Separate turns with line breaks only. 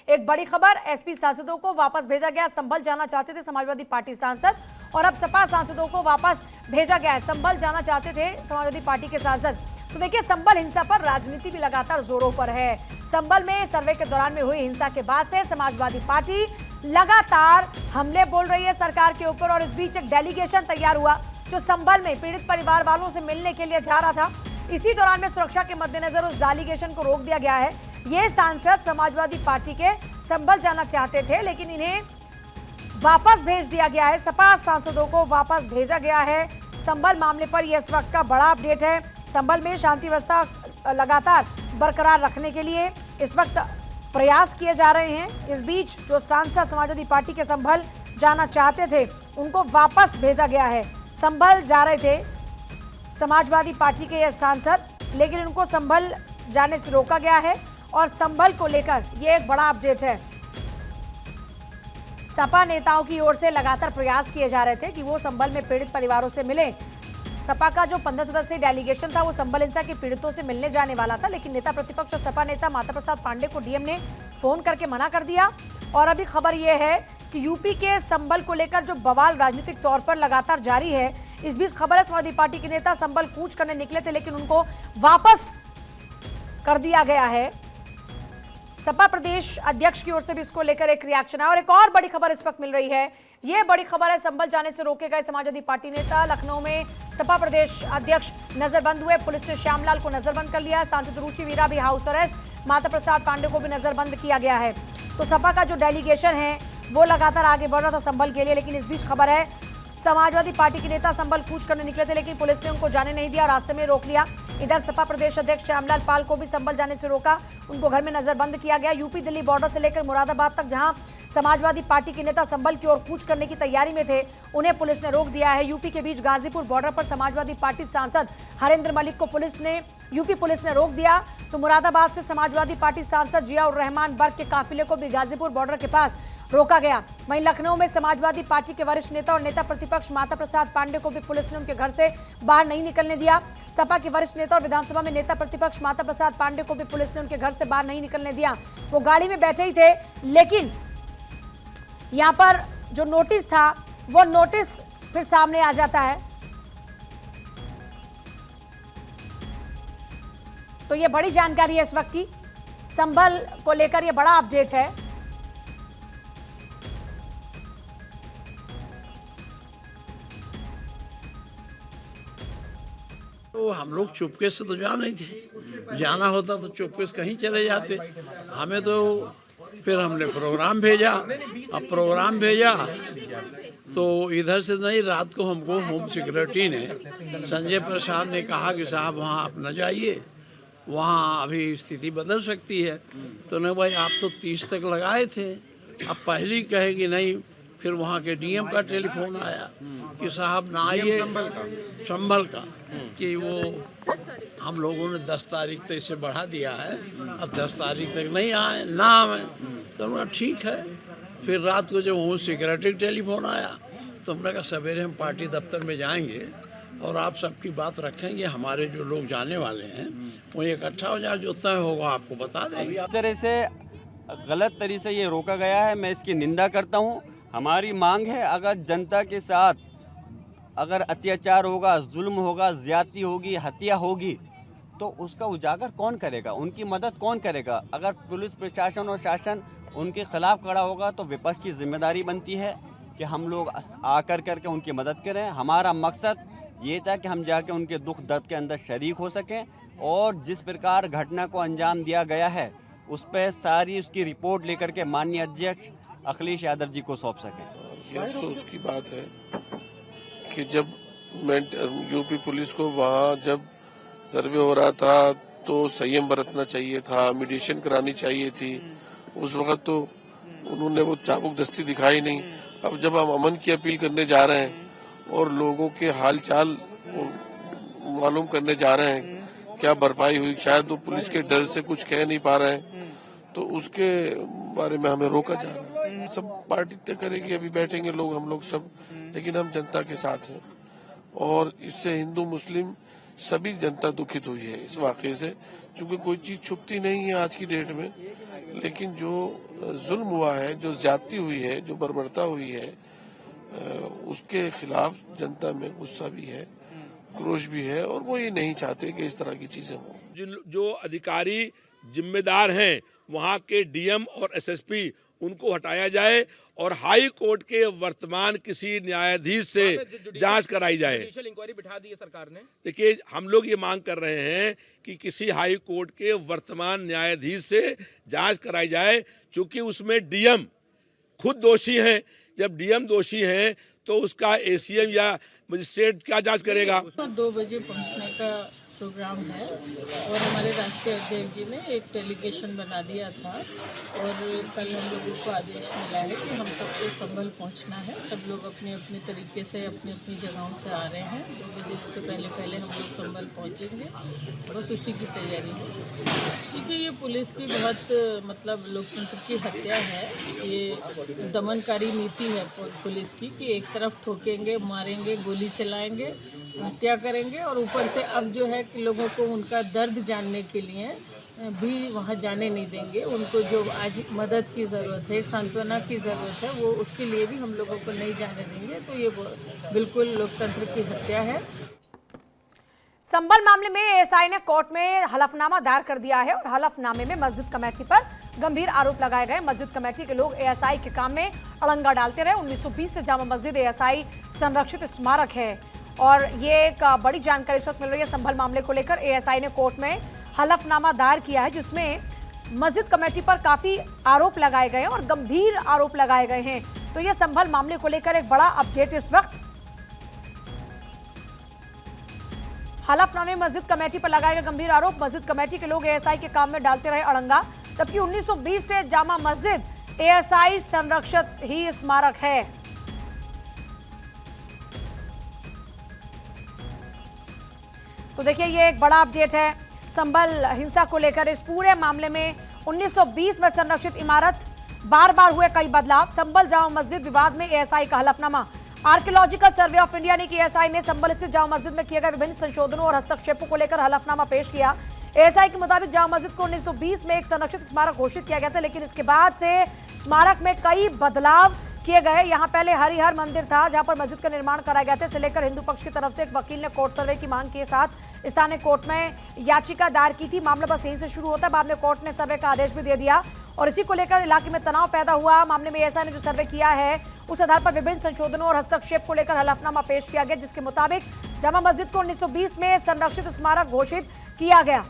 एक बड़ी खबर, एसपी सांसदों को वापस भेजा गया। संभल जाना चाहते थे समाजवादी पार्टी सांसद और अब सपा सांसदों को वापस भेजा गया है। संभल जाना चाहते थे समाजवादी पार्टी के सांसद। तो देखिए, संभल हिंसा पर राजनीति भी लगातार जोरों पर है। संभल में सर्वे के दौरान में हुई हिंसा के बाद से समाजवादी पार्टी लगातार हमले बोल रही है सरकार के ऊपर और इस बीच एक डेलीगेशन तैयार हुआ जो संभल में पीड़ित परिवार वालों से मिलने के लिए जा रहा था। इसी दौरान में सुरक्षा के मद्देनजर उस डेलीगेशन को रोक दिया गया है। ये सांसद समाजवादी पार्टी के संभल जाना चाहते थे, लेकिन इन्हें वापस भेज दिया गया है। सपा सांसदों को वापस भेजा गया है। संभल मामले पर यह इस वक्त का बड़ा अपडेट है। संभल में शांति व्यवस्था लगातार बरकरार रखने के लिए इस वक्त प्रयास किए जा रहे हैं। इस बीच जो सांसद समाजवादी पार्टी के संभल जाना चाहते थे उनको वापस भेजा गया है। संभल जा रहे थे समाजवादी पार्टी के ये सांसद, लेकिन उनको संभल जाने से रोका गया है और संभल को लेकर ये एक बड़ा अपडेट है। सपा नेताओं की ओर से लगातार प्रयास किए जा रहे थे कि वो संभल में पीड़ित परिवारों से मिले। सपा का जो 15 सदस्यीय डेलीगेशन था वो संभल हिंसा के पीड़ितों से मिलने जाने वाला था, लेकिन नेता प्रतिपक्ष और सपा नेता माता प्रसाद पांडे को डीएम ने फोन करके मना कर दिया। और अभी खबर यह है कि यूपी के संभल को लेकर जो बवाल राजनीतिक तौर पर लगातार जारी है। इस बीच खबर है समाजवादी पार्टी के नेता संभल कूच करने निकले थे, लेकिन उनको वापस कर दिया गया है। सपा प्रदेश अध्यक्ष की ओर से भी इसको लेकर एक रिएक्शन है। और एक और बड़ी खबर इस वक्त मिल रही है। यह बड़ी खबर है, संभल जाने से रोके गए समाजवादी पार्टी नेता। लखनऊ में सपा प्रदेश अध्यक्ष नजरबंद हुए। पुलिस ने श्यामलाल को नजरबंद कर लिया है। सांसद रुचि वीरा भी हाउस अरेस्ट। माता प्रसाद पांडे को भी नजरबंद किया गया है। तो सपा का जो डेलीगेशन है वो लगातार आगे बढ़ रहा था संभल के लिए, लेकिन इस बीच खबर है समाजवादी पार्टी के नेता संभल कूच करने निकले थे, लेकिन पुलिस ने उनको जाने नहीं दिया, रास्ते में रोक लिया। इधर सपा प्रदेश अध्यक्ष श्यामलाल पाल को भी संभल जाने से रोका, उनको घर में नजरबंद किया गया। यूपी दिल्ली बॉर्डर से लेकर मुरादाबाद तक जहां समाजवादी पार्टी के नेता संभल की ओर कूच करने की तैयारी में थे, उन्हें पुलिस ने रोक दिया है। यूपी के बीच गाजीपुर बॉर्डर पर समाजवादी पार्टी सांसद हरेंद्र मलिक को यूपी पुलिस ने रोक दिया। तो मुरादाबाद से समाजवादी पार्टी सांसद जियाउर रहमान बर्ग के काफिले को भी गाजीपुर बॉर्डर के पास रोका गया। वहीं लखनऊ में समाजवादी पार्टी के वरिष्ठ नेता और नेता प्रतिपक्ष माता प्रसाद पांडे को भी पुलिस ने उनके घर से बाहर नहीं निकलने दिया। सपा के वरिष्ठ नेता और विधानसभा में नेता प्रतिपक्ष माता प्रसाद पांडे को भी पुलिस ने उनके घर से बाहर नहीं निकलने दिया। वो गाड़ी में बैठे ही थे, लेकिन यहां पर जो नोटिस था वो नोटिस फिर सामने आ जाता है। तो ये बड़ी जानकारी है इस वक्त की। संभल को लेकर ये बड़ा अपडेट है।
तो हम लोग चुपके से तो जा नहीं थे, जाना होता तो चुपके से कहीं चले जाते। हमें तो फिर हमने प्रोग्राम भेजा। अब प्रोग्राम भेजा तो इधर से नहीं, रात को हमको होम सिक्योरिटी ने संजय प्रसाद ने कहा कि साहब वहाँ आप न जाइए, वहाँ अभी स्थिति बदल सकती है। तो नहीं भाई, आप तो 30 तक लगाए थे, अब पहली कहे कि नहीं। फिर वहाँ के डीएम का टेलीफोन आया कि साहब ना आइए, संभल का, कि वो हम लोगों ने 10 तारीख तक इसे बढ़ा दिया है, अब 10 तारीख तक नहीं आए ना आए। तो हमने कहा ठीक है। फिर रात को जब होम सिक्योरिटी टेलीफोन आया तो हमने कहा सवेरे हम पार्टी दफ्तर में जाएंगे और आप सबकी बात रखेंगे। हमारे जो लोग जाने वाले हैं वो इकट्ठा हो जाए, जो तय होगा आपको बता देंगे।
इस तरह से गलत तरीके से ये रोका गया है, मैं इसकी निंदा करता हूँ। हमारी मांग है, अगर जनता के साथ अगर अत्याचार होगा, जुल्म होगा, ज्यादती होगी, हत्या होगी, तो उसका उजागर कौन करेगा, उनकी मदद कौन करेगा? अगर पुलिस प्रशासन और शासन उनके खिलाफ खड़ा होगा तो विपक्ष की जिम्मेदारी बनती है कि हम लोग आकर करके उनकी मदद करें। हमारा मकसद ये था कि हम जाके उनके दुख दर्द के अंदर शरीक हो सकें और जिस प्रकार घटना को अंजाम दिया गया है उस पर सारी उसकी रिपोर्ट लेकर के माननीय अध्यक्ष अखिलेश यादव जी को सौंप सकें।
अफसोस की बात है कि जब यूपी पुलिस को वहाँ जब सर्वे हो रहा था तो संयम बरतना चाहिए था, मीडिएशन करानी चाहिए थी। उस वक्त तो उन्होंने वो चाबुक दस्ती दिखाई नहीं। अब जब हम अमन की अपील करने जा रहे हैं और लोगों के हाल चाल मालूम करने जा रहे हैं, क्या भरपाई हुई, शायद वो पुलिस के डर से कुछ कह नहीं पा रहे हैं, तो उसके बारे में हमें रोका जा रहा है। सब पार्टी तय करेगी, अभी बैठेंगे लोग, हम लोग सब, लेकिन हम जनता के साथ हैं। और इससे हिंदू मुस्लिम सभी जनता दुखित हुई है इस वाकये से, क्योंकि कोई चीज छुपती नहीं है आज की डेट में। लेकिन जो जुल्म हुआ है, जो ज्यादती हुई है, जो बर्बरता हुई है, उसके खिलाफ जनता में गुस्सा भी है, क्रोश भी है, और वो ये नहीं चाहते कि इस तरह की चीजें हों।
जो अधिकारी जिम्मेदार हैं, वहाँ के डीएम और एसएसपी, उनको हटाया जाए और हाई कोर्ट के वर्तमान किसी न्यायाधीश से जांच कराई जाए।
जुडिशियल इंक्वायरी बिठा दी है सरकार ने।
देखिए, हम लोग ये मांग कर रहे हैं कि किसी हाई कोर्ट के वर्तमान न्यायाधीश से जांच कराई जाए, क्योंकि उसमें डीएम खुद दोषी हैं। जब डीएम दोषी हैं तो उसका एसीएम या मजिस्ट्रेट क्या जांच करेगा?
2 बजे पहुंचने का प्रोग्राम है और हमारे राष्ट्रीय अध्यक्ष जी ने एक डेलीगेशन बना दिया था और कल हम लोगों को आदेश मिला है कि हम सबको संभल पहुंचना है। सब लोग अपने अपने तरीके से अपनी अपनी जगहों से आ रहे हैं। 2 बजे से पहले हम लोग संभल पहुंचेंगे, बस उसी की तैयारी है। क्योंकि ये पुलिस की बहुत मतलब लोकतंत्र की हत्या है, ये दमनकारी नीति है पुलिस की कि एक तरफ ठोकेंगे, मारेंगे, गोली चलाएंगे, हत्या करेंगे और ऊपर से अब जो है कि लोगों को उनका दर्द जानने के लिए भी वहाँ जाने नहीं देंगे। उनको जो आज मदद की ज़रूरत है, सांत्वना की ज़रूरत है, वो उसके लिए भी हम लोगों को नहीं जाने देंगे। तो ये बिल्कुल लोकतंत्र की हत्या है।
संभल मामले में एएसआई ने कोर्ट में हलफनामा दायर कर दिया है और हलफनामे में मस्जिद कमेटी पर गंभीर आरोप लगाए गए। मस्जिद कमेटी के लोग एएसआई के काम में अड़ंगा डालते रहे। 1920 से जामा मस्जिद एएसआई संरक्षित स्मारक है और ये एक बड़ी जानकारी इस वक्त मिल रही है संभल मामले को लेकर। एएसआई ने कोर्ट में हलफनामा दायर किया है जिसमें मस्जिद कमेटी पर काफी आरोप लगाए गए हैं और गंभीर आरोप लगाए गए हैं। तो ये संभल मामले को लेकर एक बड़ा अपडेट इस वक्त। हलफनामे में मस्जिद कमेटी पर लगाए गए गंभीर आरोप। मस्जिद कमेटी के लोग एएसआई के काम में डालते रहे अड़ंगा, जबकि 1920 से जामा मस्जिद एएसआई संरक्षित ही स्मारक है। तो देखिए, ये एक बड़ा अपडेट है संभल हिंसा को लेकर। इस पूरे मामले में 1920 में संरक्षित इमारत, बार बार हुए कई बदलाव। संभल जामा मस्जिद विवाद में एएसआई का हलफनामा। आर्कियोलॉजिकल सर्वे ऑफ इंडिया ने कि एएसआई ने संभल स्थित जामा मस्जिद में किए गए विभिन्न संशोधनों और हस्तक्षेपों को लेकर हलफनामा पेश किया। एएसआई के मुताबिक जामा मस्जिद को 1920 में एक संरक्षित स्मारक घोषित किया गया था, लेकिन इसके बाद से स्मारक में कई बदलाव किए गए। यहाँ पहले हरिहर मंदिर था जहां पर मस्जिद का निर्माण कराया गया था। इसे लेकर हिंदू पक्ष की तरफ से एक वकील ने कोर्ट सर्वे की मांग के साथ स्थानीय कोर्ट में याचिका दायर की थी। मामला बस यहीं से शुरू होता है, बाद में कोर्ट ने सर्वे का आदेश भी दे दिया और इसी को लेकर इलाके में तनाव पैदा हुआ। मामले में एएसआई ने जो सर्वे किया है उस आधार पर विभिन्न संशोधनों और हस्तक्षेप को लेकर हलफनामा पेश किया गया, जिसके मुताबिक जामा मस्जिद को 1920 में संरक्षित स्मारक घोषित किया गया।